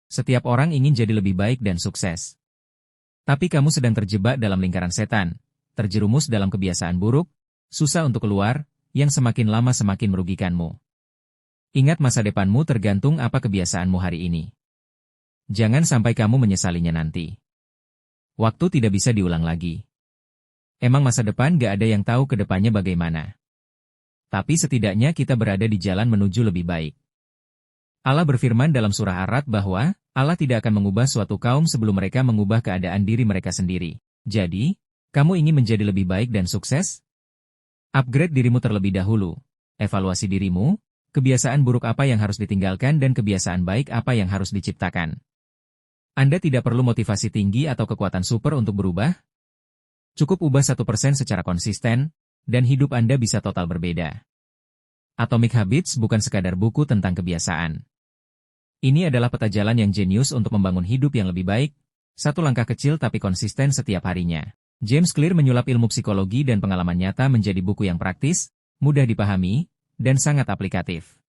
Setiap orang ingin jadi lebih baik dan sukses. Tapi kamu sedang terjebak dalam lingkaran setan, terjerumus dalam kebiasaan buruk, susah untuk keluar, yang semakin lama semakin merugikanmu. Ingat, masa depanmu tergantung apa kebiasaanmu hari ini. Jangan sampai kamu menyesalinya nanti. Waktu tidak bisa diulang lagi. Emang masa depan gak ada yang tahu ke depannya bagaimana. Tapi setidaknya kita berada di jalan menuju lebih baik. Allah berfirman dalam surah Ar-Ra'd bahwa Allah tidak akan mengubah suatu kaum sebelum mereka mengubah keadaan diri mereka sendiri. Jadi, kamu ingin menjadi lebih baik dan sukses? Upgrade dirimu terlebih dahulu. Evaluasi dirimu, kebiasaan buruk apa yang harus ditinggalkan dan kebiasaan baik apa yang harus diciptakan. Anda tidak perlu motivasi tinggi atau kekuatan super untuk berubah. Cukup ubah 1% secara konsisten, dan hidup Anda bisa total berbeda. Atomic Habits bukan sekadar buku tentang kebiasaan. Ini adalah peta jalan yang jenius untuk membangun hidup yang lebih baik, satu langkah kecil tapi konsisten setiap harinya. James Clear menyulap ilmu psikologi dan pengalaman nyata menjadi buku yang praktis, mudah dipahami, dan sangat aplikatif.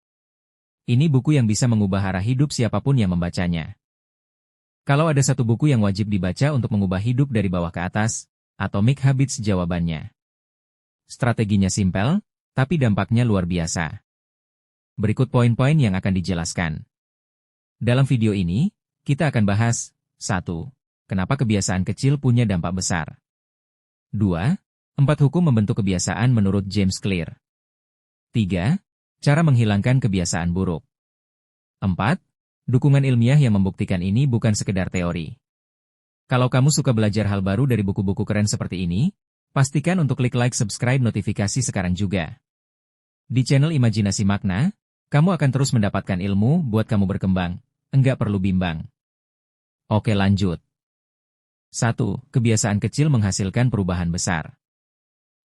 Ini buku yang bisa mengubah arah hidup siapapun yang membacanya. Kalau ada satu buku yang wajib dibaca untuk mengubah hidup dari bawah ke atas, Atomic Habits jawabannya. Strateginya simpel, tapi dampaknya luar biasa. Berikut poin-poin yang akan dijelaskan. Dalam video ini, kita akan bahas 1. Kenapa kebiasaan kecil punya dampak besar. 2. 4 hukum membentuk kebiasaan menurut James Clear. 3. Cara menghilangkan kebiasaan buruk. 4. Dukungan ilmiah yang membuktikan ini bukan sekedar teori. Kalau kamu suka belajar hal baru dari buku-buku keren seperti ini, pastikan untuk klik like, subscribe, notifikasi sekarang juga. Di channel Imajinasi Makna, kamu akan terus mendapatkan ilmu buat kamu berkembang, enggak perlu bimbang. Oke, lanjut. 1. Kebiasaan kecil menghasilkan perubahan besar.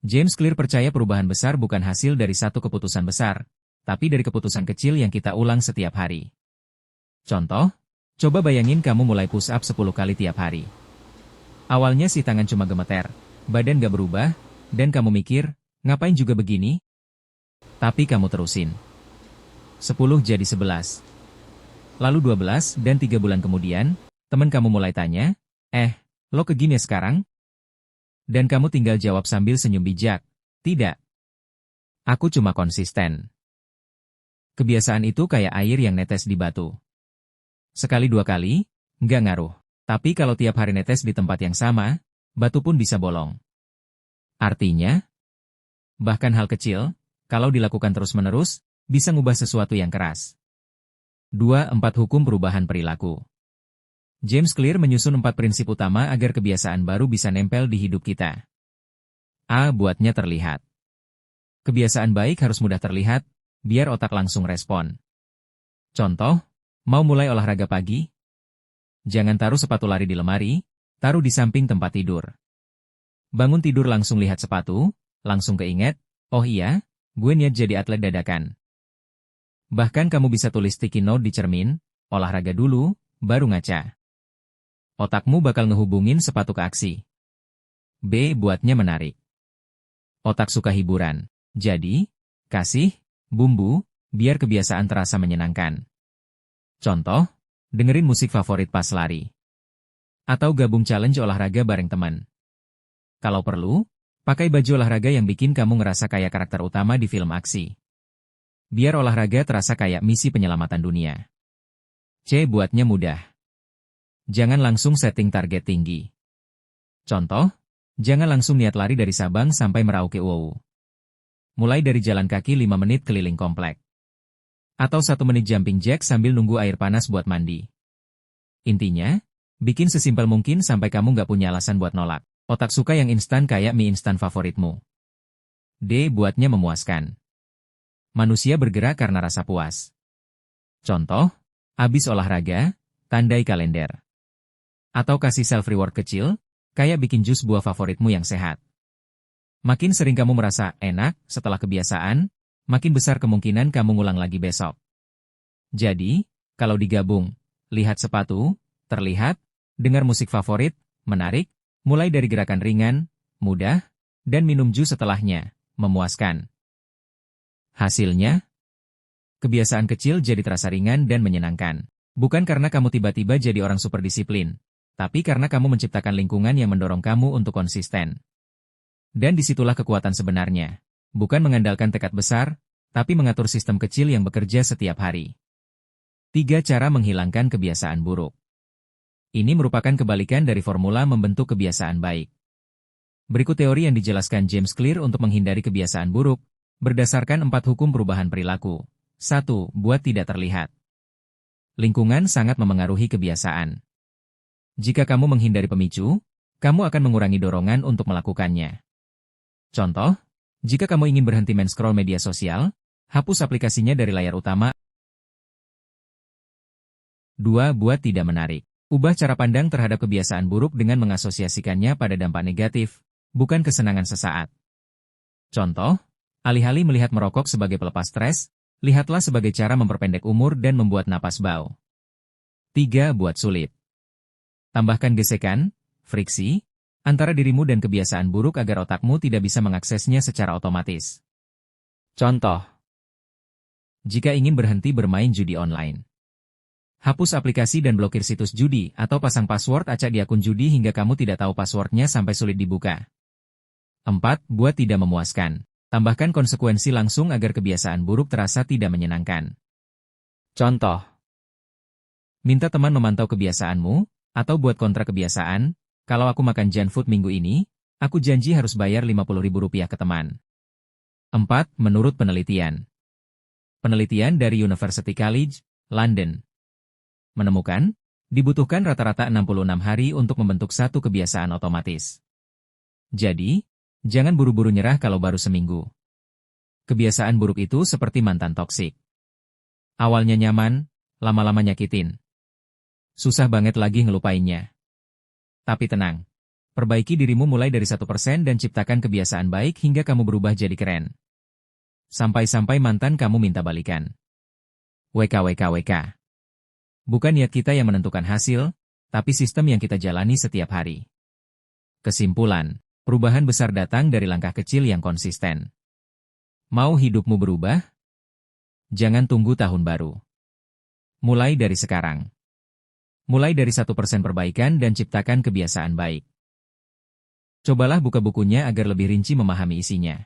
James Clear percaya perubahan besar bukan hasil dari satu keputusan besar, tapi dari keputusan kecil yang kita ulang setiap hari. Contoh, coba bayangin kamu mulai push up 10 kali tiap hari. Awalnya sih tangan cuma gemeter, badan gak berubah, dan kamu mikir, ngapain juga begini? Tapi kamu terusin. 10 jadi 11. Lalu 12 dan 3 bulan kemudian, teman kamu mulai tanya, lo kegini sekarang? Dan kamu tinggal jawab sambil senyum bijak, tidak. Aku cuma konsisten. Kebiasaan itu kayak air yang netes di batu. Sekali 2 kali, nggak ngaruh. Tapi kalau tiap hari netes di tempat yang sama, batu pun bisa bolong. Artinya, bahkan hal kecil, kalau dilakukan terus-menerus, bisa ngubah sesuatu yang keras. 2. 4 hukum perubahan perilaku. James Clear menyusun 4 prinsip utama agar kebiasaan baru bisa nempel di hidup kita. A. Buatnya terlihat. Kebiasaan baik harus mudah terlihat, biar otak langsung respon. Contoh, mau mulai olahraga pagi? Jangan taruh sepatu lari di lemari, taruh di samping tempat tidur. Bangun tidur langsung lihat sepatu, langsung keinget, oh iya, gue niat jadi atlet dadakan. Bahkan kamu bisa tulis sticky note di cermin, olahraga dulu, baru ngaca. Otakmu bakal ngehubungin sepatu ke aksi. B. Buatnya menarik. Otak suka hiburan. Jadi, kasih bumbu, biar kebiasaan terasa menyenangkan. Contoh, dengerin musik favorit pas lari. Atau gabung challenge olahraga bareng teman. Kalau perlu, pakai baju olahraga yang bikin kamu ngerasa kayak karakter utama di film aksi. Biar olahraga terasa kayak misi penyelamatan dunia. C. Buatnya mudah. Jangan langsung setting target tinggi. Contoh, jangan langsung niat lari dari Sabang sampai Merauke Wow. Mulai dari jalan kaki 5 menit keliling komplek. Atau 1 menit jumping jack sambil nunggu air panas buat mandi. Intinya, bikin sesimpel mungkin sampai kamu nggak punya alasan buat nolak. Otak suka yang instan kayak mie instan favoritmu. D. Buatnya memuaskan. Manusia bergerak karena rasa puas. Contoh, abis olahraga, tandai kalender. Atau kasih self-reward kecil, kayak bikin jus buah favoritmu yang sehat. Makin sering kamu merasa enak setelah kebiasaan, makin besar kemungkinan kamu ngulang lagi besok. Jadi, kalau digabung, lihat sepatu, terlihat, dengar musik favorit, menarik, mulai dari gerakan ringan, mudah, dan minum jus setelahnya, memuaskan. Hasilnya, kebiasaan kecil jadi terasa ringan dan menyenangkan. Bukan karena kamu tiba-tiba jadi orang super disiplin, tapi karena kamu menciptakan lingkungan yang mendorong kamu untuk konsisten. Dan disitulah kekuatan sebenarnya. Bukan mengandalkan tekad besar, tapi mengatur sistem kecil yang bekerja setiap hari. 3 cara menghilangkan kebiasaan buruk. Ini merupakan kebalikan dari formula membentuk kebiasaan baik. Berikut teori yang dijelaskan James Clear untuk menghindari kebiasaan buruk, berdasarkan 4 hukum perubahan perilaku. 1. Buat tidak terlihat. Lingkungan sangat memengaruhi kebiasaan. Jika kamu menghindari pemicu, kamu akan mengurangi dorongan untuk melakukannya. Contoh, jika kamu ingin berhenti men-scroll media sosial, hapus aplikasinya dari layar utama. 2. Buat tidak menarik. Ubah cara pandang terhadap kebiasaan buruk dengan mengasosiasikannya pada dampak negatif, bukan kesenangan sesaat. Contoh, alih-alih melihat merokok sebagai pelepas stres, lihatlah sebagai cara memperpendek umur dan membuat napas bau. 3. Buat sulit. Tambahkan gesekan, friksi, antara dirimu dan kebiasaan buruk agar otakmu tidak bisa mengaksesnya secara otomatis. Contoh, jika ingin berhenti bermain judi online, hapus aplikasi dan blokir situs judi atau pasang password acak di akun judi hingga kamu tidak tahu passwordnya sampai sulit dibuka. 4. Buat tidak memuaskan. Tambahkan konsekuensi langsung agar kebiasaan buruk terasa tidak menyenangkan. Contoh, minta teman memantau kebiasaanmu, atau buat kontra kebiasaan, kalau aku makan junk food minggu ini, aku janji harus bayar Rp50.000 ke teman. 4. Menurut penelitian. Penelitian dari University College, London, menemukan, dibutuhkan rata-rata 66 hari untuk membentuk satu kebiasaan otomatis. Jadi, jangan buru-buru nyerah kalau baru seminggu. Kebiasaan buruk itu seperti mantan toksik. Awalnya nyaman, lama-lama nyakitin. Susah banget lagi ngelupainnya. Tapi tenang. Perbaiki dirimu mulai dari 1% dan ciptakan kebiasaan baik hingga kamu berubah jadi keren. Sampai-sampai mantan kamu minta balikan. WKWKWK. Bukan niat kita yang menentukan hasil, tapi sistem yang kita jalani setiap hari. Kesimpulan. Perubahan besar datang dari langkah kecil yang konsisten. Mau hidupmu berubah? Jangan tunggu tahun baru. Mulai dari sekarang. Mulai dari 1% perbaikan dan ciptakan kebiasaan baik. Cobalah buka bukunya agar lebih rinci memahami isinya.